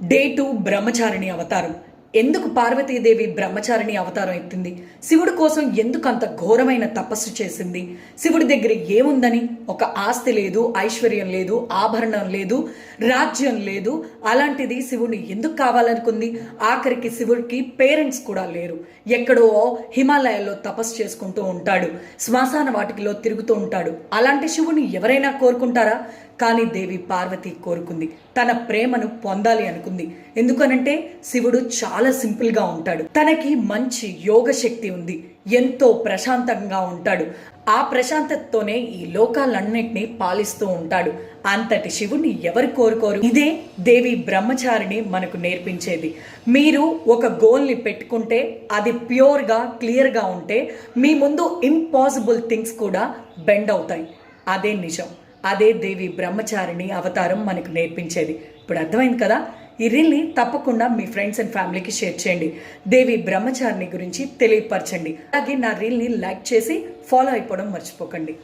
Day 2 బ్రహ్మచారిణి అవతారం. ఎందుకు పార్వతీదేవి బ్రహ్మచారిణి అవతారం ఎత్తింది? శివుడి కోసం ఎందుకు అంత ఘోరమైన తపస్సు చేసింది? శివుడి దగ్గర ఏముందని? ఒక ఆస్తి లేదు, ఐశ్వర్యం లేదు, ఆభరణం లేదు, రాజ్యం లేదు. అలాంటిది శివుడిని ఎందుకు కావాలనుకుంది? ఆఖరికి శివుడికి పేరెంట్స్ కూడా లేరు. ఎక్కడో హిమాలయాల్లో తపస్సు చేసుకుంటూ ఉంటాడు, శ్మశాన వాటికలో తిరుగుతూ ఉంటాడు. అలాంటి శివుడిని ఎవరైనా కోరుకుంటారా? కానీ దేవి పార్వతి కోరుకుంది. తన ప్రేమను పొందాలి అనుకుంది. ఎందుకనంటే శివుడు చాలా సింపుల్గా ఉంటాడు. తనకి మంచి యోగ శక్తి ఉంది. ఎంతో ప్రశాంతంగా ఉంటాడు. ఆ ప్రశాంతతతోనే ఈ లోకాలన్నింటినీ పాలిస్తూ ఉంటాడు. అంతటి శివుణ్ణి ఎవరు కోరుకోరు? ఇదే దేవి బ్రహ్మచారిణి మనకు నేర్పించేది. మీరు ఒక గోల్ని పెట్టుకుంటే అది ప్యూర్గా క్లియర్గా ఉంటే మీ ముందు ఇంపాసిబుల్ థింగ్స్ కూడా బెండ్ అవుతాయి. అదే నిజం. అదే దేవి బ్రహ్మచారిణి అవతారం మనకు నేర్పించేది. ఇప్పుడు అర్థమైంది కదా? ఈ రీల్ని తప్పకుండా మీ ఫ్రెండ్స్ అండ్ ఫ్యామిలీకి షేర్ చేయండి. దేవి బ్రహ్మచారిణి గురించి తెలియపరచండి. అలాగే నా రీల్ని లైక్ చేసి ఫాలో అయిపోవడం మర్చిపోకండి.